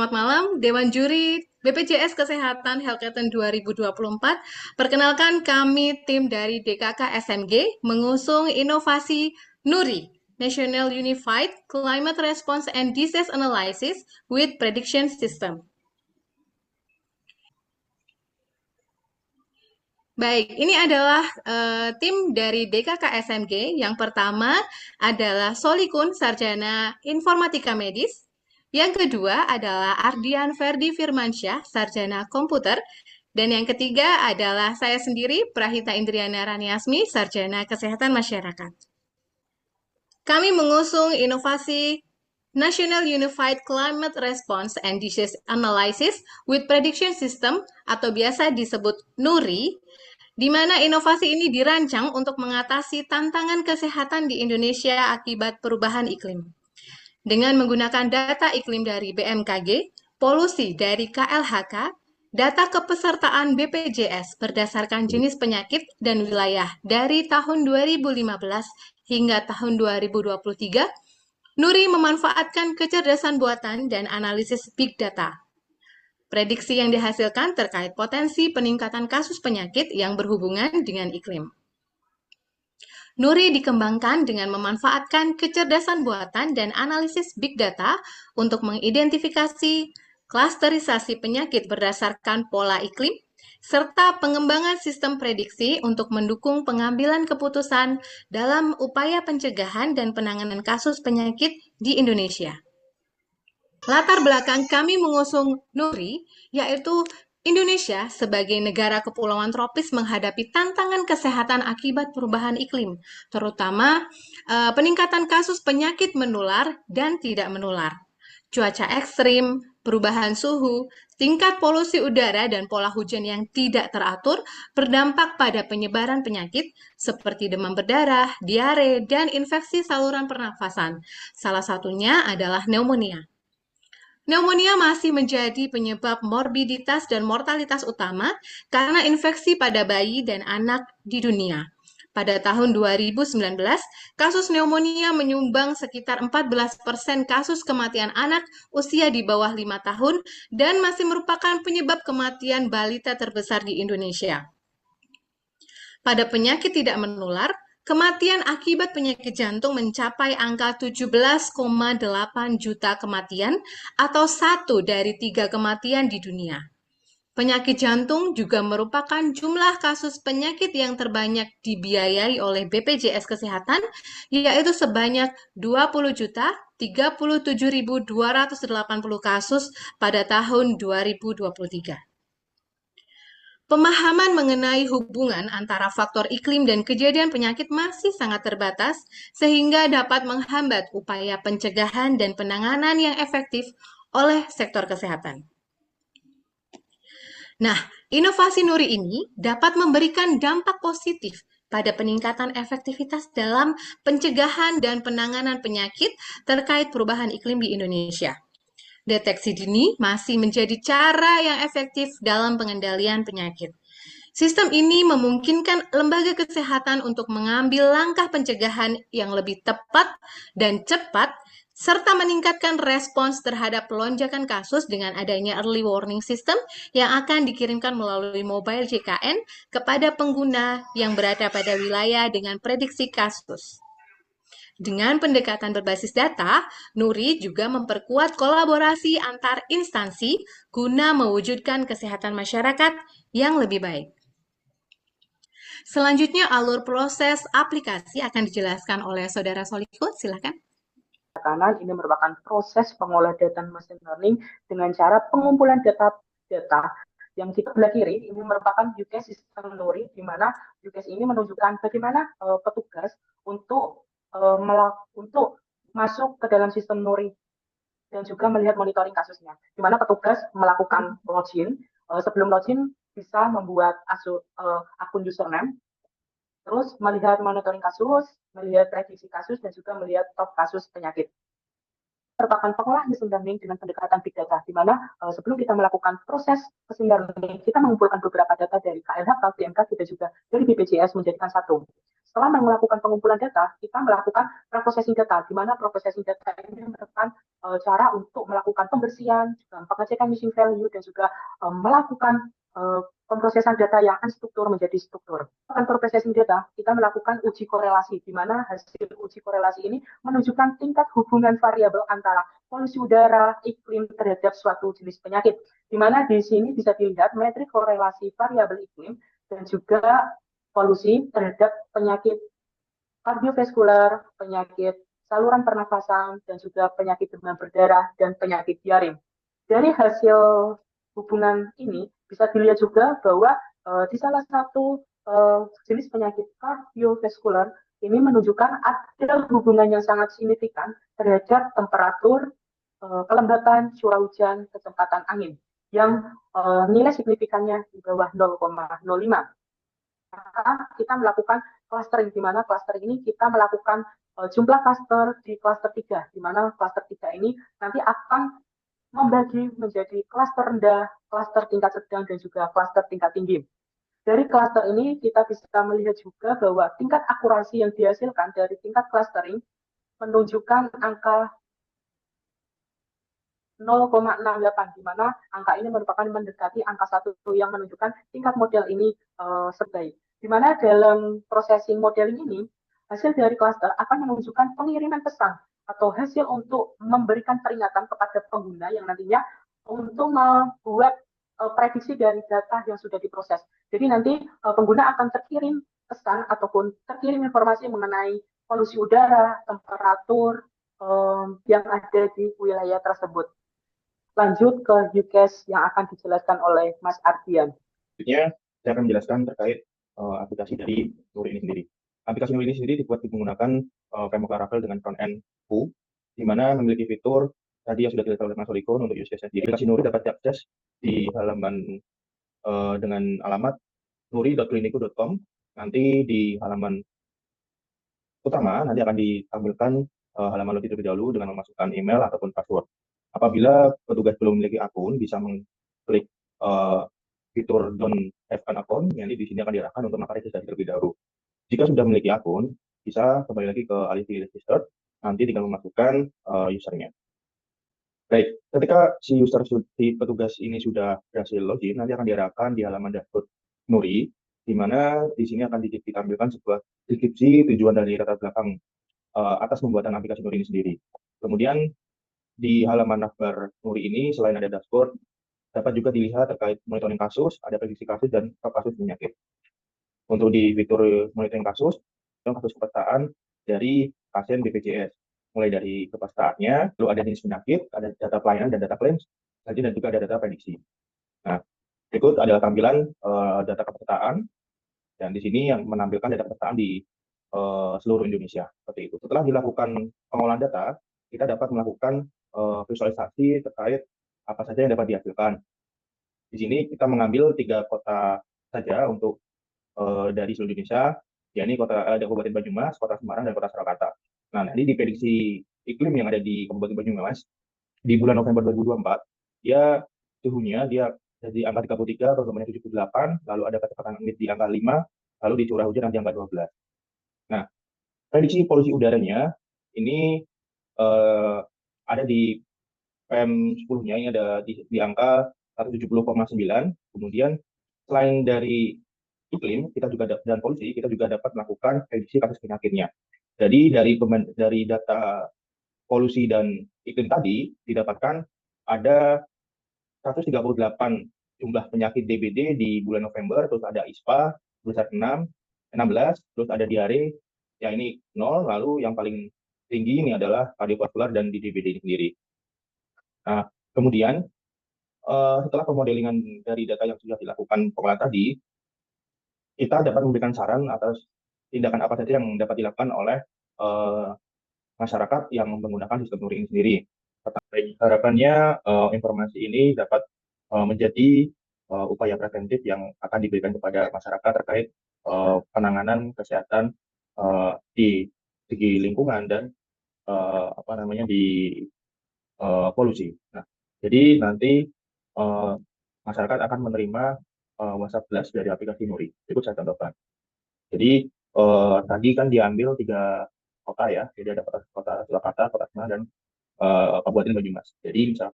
Selamat malam, Dewan Juri BPJS Kesehatan Helketen 2024. Perkenalkan kami tim dari DKK SMG mengusung inovasi NURI, National Unified Climate Response and Disease Analysis with Prediction System. Baik, ini adalah tim dari DKK SMG. Yang pertama adalah Solikun, Sarjana Informatika Medis. Yang kedua adalah Ardian Ferdi Firmansyah, Sarjana Komputer. Dan yang ketiga adalah saya sendiri, Prahita Indriana Raniasmi, Sarjana Kesehatan Masyarakat. Kami mengusung inovasi National Unified Climate Response and Disease Analysis with Prediction System atau biasa disebut NURI, di mana inovasi ini dirancang untuk mengatasi tantangan kesehatan di Indonesia akibat perubahan iklim. Dengan menggunakan data iklim dari BMKG, polusi dari KLHK, data kepesertaan BPJS berdasarkan jenis penyakit dan wilayah dari tahun 2015 hingga tahun 2023, NURI memanfaatkan kecerdasan buatan dan analisis big data. Prediksi yang dihasilkan terkait potensi peningkatan kasus penyakit yang berhubungan dengan iklim. NURI dikembangkan dengan memanfaatkan kecerdasan buatan dan analisis big data untuk mengidentifikasi klasterisasi penyakit berdasarkan pola iklim, serta pengembangan sistem prediksi untuk mendukung pengambilan keputusan dalam upaya pencegahan dan penanganan kasus penyakit di Indonesia. Latar belakang kami mengusung NURI, yaitu Indonesia sebagai negara kepulauan tropis menghadapi tantangan kesehatan akibat perubahan iklim, terutama peningkatan kasus penyakit menular dan tidak menular. Cuaca ekstrim, perubahan suhu, tingkat polusi udara, dan pola hujan yang tidak teratur berdampak pada penyebaran penyakit seperti demam berdarah, diare, dan infeksi saluran pernafasan. Salah satunya adalah pneumonia. Pneumonia masih menjadi penyebab morbiditas dan mortalitas utama karena infeksi pada bayi dan anak di dunia. Pada tahun 2019, kasus pneumonia menyumbang sekitar 14% kasus kematian anak usia di bawah 5 tahun dan masih merupakan penyebab kematian balita terbesar di Indonesia. Pada penyakit tidak menular, kematian akibat penyakit jantung mencapai angka 17,8 juta kematian atau 1 dari 3 kematian di dunia. Penyakit jantung juga merupakan jumlah kasus penyakit yang terbanyak dibiayai oleh BPJS Kesehatan, yaitu sebanyak 20.037.280 kasus pada tahun 2023. Pemahaman mengenai hubungan antara faktor iklim dan kejadian penyakit masih sangat terbatas, sehingga dapat menghambat upaya pencegahan dan penanganan yang efektif oleh sektor kesehatan. Nah, inovasi NURI ini dapat memberikan dampak positif pada peningkatan efektivitas dalam pencegahan dan penanganan penyakit terkait perubahan iklim di Indonesia. Deteksi dini masih menjadi cara yang efektif dalam pengendalian penyakit. Sistem ini memungkinkan lembaga kesehatan untuk mengambil langkah pencegahan yang lebih tepat dan cepat, serta meningkatkan respons terhadap lonjakan kasus dengan adanya early warning system yang akan dikirimkan melalui mobile JKN kepada pengguna yang berada pada wilayah dengan prediksi kasus. Dengan pendekatan berbasis data, NURI juga memperkuat kolaborasi antar instansi guna mewujudkan kesehatan masyarakat yang lebih baik. Selanjutnya, alur proses aplikasi akan dijelaskan oleh Saudara Solikun. Silakan. Kanan ini merupakan proses pengolah data machine learning dengan cara pengumpulan data yang kita belah kiri ini merupakan use case sistem NURI, di mana use case ini menunjukkan bagaimana petugas untuk masuk ke dalam sistem NURI dan juga melihat monitoring kasusnya, di mana petugas melakukan login. Sebelum login bisa membuat akun username, terus melihat monitoring kasus, melihat prediksi kasus, dan juga melihat top kasus penyakit. Merupakan pengolah machine learning dengan pendekatan big data, di mana sebelum kita melakukan proses machine learning, kita mengumpulkan beberapa data dari KLHK, BMKG, dan juga dari BPJS menjadikan satu. Setelah melakukan pengumpulan data, kita melakukan processing data, di mana processing data ini merupakan cara untuk melakukan pembersihan, juga pengecekan missing value, dan juga melakukan pemrosesan data yang unstruktur menjadi struktur. Kantor processing data, kita melakukan uji korelasi, di mana hasil uji korelasi ini menunjukkan tingkat hubungan variabel antara polusi udara, iklim terhadap suatu jenis penyakit. Di mana di sini bisa dilihat metrik korelasi variabel iklim dan juga polusi terhadap penyakit kardiovaskular, penyakit saluran pernafasan, dan juga penyakit demam berdarah dan penyakit diare. Dari hasil hubungan ini bisa dilihat juga bahwa di salah satu jenis penyakit kardiovaskular ini menunjukkan ada hubungan yang sangat signifikan terhadap temperatur, kelembapan, curah hujan, kecepatan angin yang nilai signifikannya di bawah 0,05. Maka kita melakukan clustering, di mana clustering ini kita melakukan jumlah cluster di cluster 3, di mana cluster 3 ini nanti akan membagi menjadi cluster rendah, cluster tingkat sedang, dan juga cluster tingkat tinggi. Dari cluster ini kita bisa melihat juga bahwa tingkat akurasi yang dihasilkan dari tingkat clustering menunjukkan angka 0,68, di mana angka ini merupakan mendekati angka 1 yang menunjukkan tingkat model ini sebaik. Di mana dalam processing modeling ini, hasil dari cluster akan menunjukkan pengiriman pesan atau hasil untuk memberikan peringatan kepada pengguna yang nantinya untuk membuat prediksi dari data yang sudah diproses. Jadi nanti pengguna akan terkirim pesan ataupun terkirim informasi mengenai polusi udara, temperatur yang ada di wilayah tersebut. Lanjut ke UCAS yang akan dijelaskan oleh Mas Ardian. Selanjutnya, saya akan menjelaskan terkait aplikasi dari Nuri ini sendiri. Aplikasi Nuri ini sendiri dibuat menggunakan framework Laravel dengan front-end Vue, di mana memiliki fitur tadi yang sudah dijelaskan oleh Mas Solikon untuk use case sendiri. Aplikasi Nuri dapat diakses di halaman dengan alamat nuri.clinico.com. Nanti di halaman utama nanti akan ditampilkan halaman login terlebih dahulu dengan memasukkan email ataupun password. Apabila petugas belum memiliki akun, bisa mengklik fitur don't have an account, yang di sini akan diarahkan untuk melakukan registrasi terlebih dahulu. Jika sudah memiliki akun, bisa kembali lagi ke alih register, nanti tinggal memasukkan usernya. Baik, ketika si petugas ini sudah berhasil login, nanti akan diarahkan di halaman dashboard Nuri, di mana di sini akan ditampilkan sebuah deskripsi tujuan dari latar belakang atas pembuatan aplikasi Nuri ini sendiri. Kemudian di halaman navbar Nuri ini, selain ada dashboard, dapat juga dilihat terkait monitoring kasus, ada prediksi kasus, dan kasus penyakit. Untuk di fitur monitoring kasus kepesertaan dari pasien BPJS, mulai dari kepesertaannya, lalu ada jenis penyakit, ada data pelayanan dan data claims, dan juga ada data prediksi. Nah, berikut adalah tampilan data kepesertaan, dan di sini yang menampilkan data kepesertaan di seluruh Indonesia. Seperti itu. Setelah dilakukan pengolahan data, kita dapat melakukan visualisasi terkait apa saja yang dapat dihasilkan. Di sini kita mengambil 3 kota saja untuk dari seluruh Indonesia, yakni ada Kabupaten Banyumas, Kota Semarang, dan Kota Surakarta. Nah, nanti di prediksi iklim yang ada di Kabupaten Banyumas di bulan November 2024, suhunya di angka 33, kelembabannya 78, lalu ada kecepatan angin di angka 5, lalu di curah hujan di angka 12. Nah, prediksi polusi udaranya ini ada di PM10-nya, ini ada di angka 170,9. Kemudian selain dari iklim dan polusi, kita juga dapat melakukan prediksi kasus penyakitnya. Jadi dari data polusi dan iklim tadi didapatkan ada 138 jumlah penyakit DBD di bulan November, terus ada ISPA sebesar 16, terus ada diare, yang ini 0, lalu yang paling tinggi ini adalah kardiovaskular dan di DBD ini sendiri. Nah, kemudian setelah pemodelingan dari data yang sudah dilakukan pengolahan tadi, kita dapat memberikan saran atas tindakan apa saja yang dapat dilakukan oleh masyarakat yang menggunakan sistem Nuri ini sendiri. Harapannya informasi ini dapat menjadi upaya preventif yang akan diberikan kepada masyarakat terkait penanganan kesehatan di segi lingkungan dan di polusi. Nah, jadi nanti masyarakat akan menerima WhatsApp Blast dari aplikasi Nuri. Itu saya contohkan. Jadi tadi kan diambil 3 kota ya, jadi ada kota Surakarta, Kota Semarang, dan Kabupaten Banyumas. Jadi misalkan